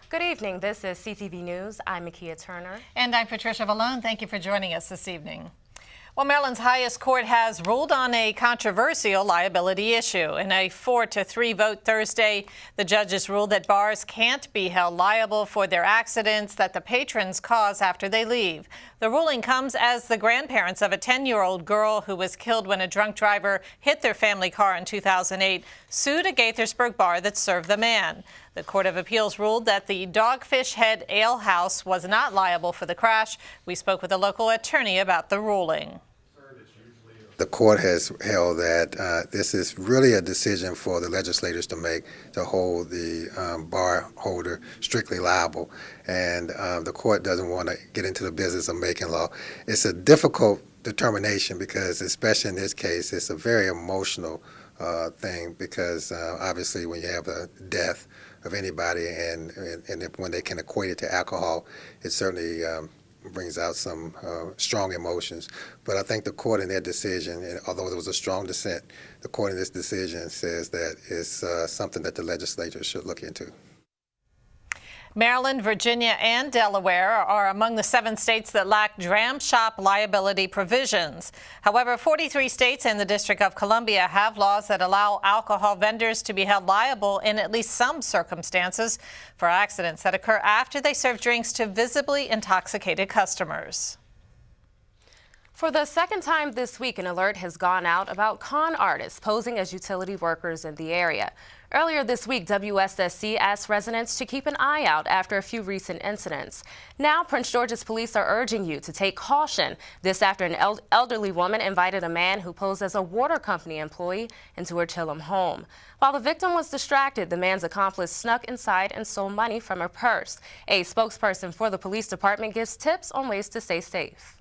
Good evening. This is CTV News. I'm Makia Turner. And I'm Patricia Vallone. Thank you for joining us this evening. Well, Maryland's highest court has ruled on a controversial liability issue. In a 4-3 vote Thursday, the judges ruled that bars can't be held liable for their accidents that the patrons cause after they leave. The ruling comes as the grandparents of a 10-year-old girl who was killed when a drunk driver hit their family car in 2008 sued a Gaithersburg bar that served the man. The Court of Appeals ruled that the Dogfish Head Ale House was not liable for the crash. We spoke with a local attorney about the ruling. The court has held that this is really a decision for the legislators to make, to hold the bar holder strictly liable. And the court doesn't want to get into the business of making law. It's a difficult determination because, especially in this case, it's a very emotional thing because obviously when you have a death of anybody and when they can equate it to alcohol, it certainly brings out some strong emotions. But I think the court in their decision, and although there was a strong dissent, the court in this decision says that it's something that the legislature should look into. Maryland, Virginia, and Delaware are among the 7 states that lack dram shop liability provisions. However, 43 states and the District of Columbia have laws that allow alcohol vendors to be held liable in at least some circumstances for accidents that occur after they serve drinks to visibly intoxicated customers. For the second time this week, an alert has gone out about con artists posing as utility workers in the area. Earlier this week, WSSC asked residents to keep an eye out after a few recent incidents. Now, Prince George's police are urging you to take caution. This after an elderly woman invited a man who posed as a water company employee into her Chillum home. While the victim was distracted, the man's accomplice snuck inside and stole money from her purse. A spokesperson for the police department gives tips on ways to stay safe.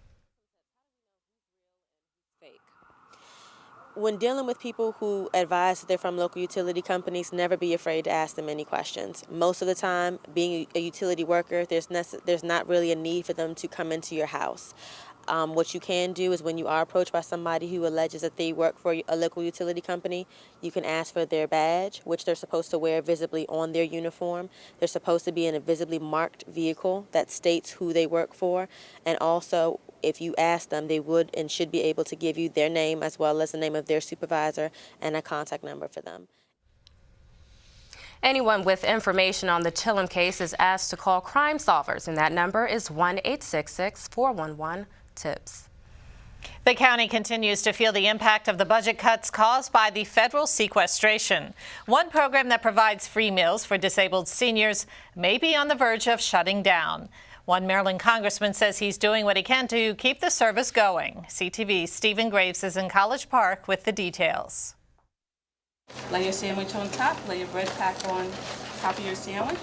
When dealing with people who advise that they're from local utility companies, never be afraid to ask them any questions. Most of the time, being a utility worker, there's not really a need for them to come into your house. What you can do is when you are approached by somebody who alleges that they work for a local utility company, you can ask for their badge, which they're supposed to wear visibly on their uniform. They're supposed to be in a visibly marked vehicle that states who they work for. And also, if you ask them, they would and should be able to give you their name as well as the name of their supervisor and a contact number for them. Anyone with information on the Chillum case is asked to call Crime Solvers, and that number is 1-866-411-TIPS. The county continues to feel the impact of the budget cuts caused by the federal sequestration. One program that provides free meals for disabled seniors may be on the verge of shutting down. One Maryland congressman says he's doing what he can to keep the service going. CTV's Stephen Graves is in College Park with the details. Lay your sandwich on top, lay your bread pack on top of your sandwich.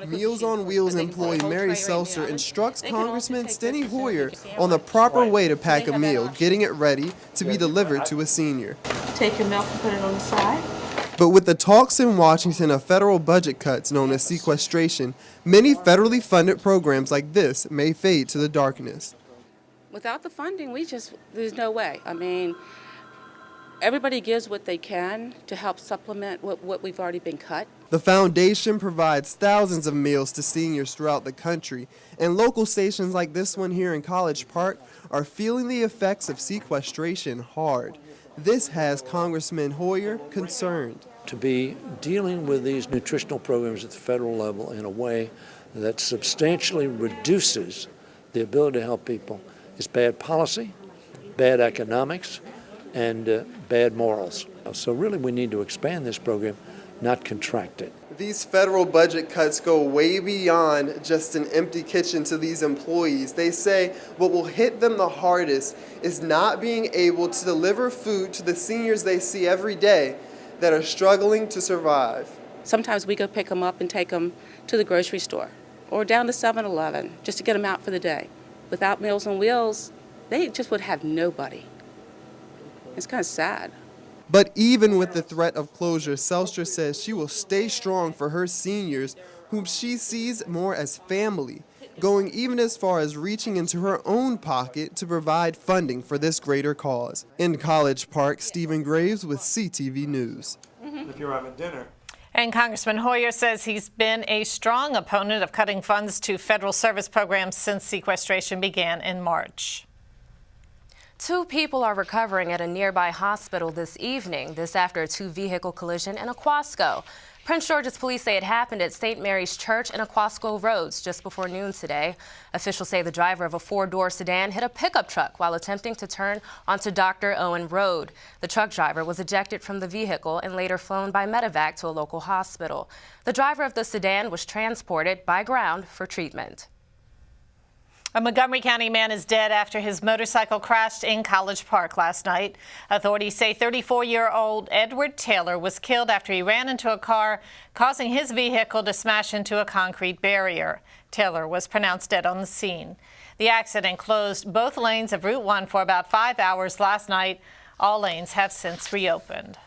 Meals on Wheels employee Mary Seltzer instructs Congressman Steny Hoyer on the proper way to pack a meal, getting it ready to be delivered to a senior. Take your milk and put it on the side. But with the talks in Washington of federal budget cuts known as sequestration, many federally funded programs like this may fade to the darkness. Without the funding, there's no way. I mean, everybody gives what they can to help supplement what we've already been cut. The foundation provides thousands of meals to seniors throughout the country, and local stations like this one here in College Park are feeling the effects of sequestration hard. This has Congressman Hoyer concerned. To be dealing with these nutritional programs at the federal level in a way that substantially reduces the ability to help people is bad policy, bad economics, and bad morals. So really we need to expand this program, not contract it. These federal budget cuts go way beyond just an empty kitchen to these employees. They say what will hit them the hardest is not being able to deliver food to the seniors they see every day that are struggling to survive. Sometimes we go pick them up and take them to the grocery store or down to 7-Eleven just to get them out for the day. Without Meals on Wheels, they just would have nobody. It's kind of sad. But even with the threat of closure, Seltzer says she will stay strong for her seniors, whom she sees more as family, going even as far as reaching into her own pocket to provide funding for this greater cause. In College Park, Stephen Graves with CTV News. If you're having dinner. And Congressman Hoyer says he's been a strong opponent of cutting funds to federal service programs since sequestration began in March. 2 people are recovering at a nearby hospital this evening, this after a 2-vehicle collision in Aquasco. Prince George's police say it happened at St. Mary's Church and Aquasco Roads just before noon today. Officials say the driver of a 4-door sedan hit a pickup truck while attempting to turn onto Dr. Owen Road. The truck driver was ejected from the vehicle and later flown by medevac to a local hospital. The driver of the sedan was transported by ground for treatment. A Montgomery County man is dead after his motorcycle crashed in College Park last night. Authorities say 34-year-old Edward Taylor was killed after he ran into a car, causing his vehicle to smash into a concrete barrier. Taylor was pronounced dead on the scene. The accident closed both lanes of Route 1 for about 5 hours last night. All lanes have since reopened.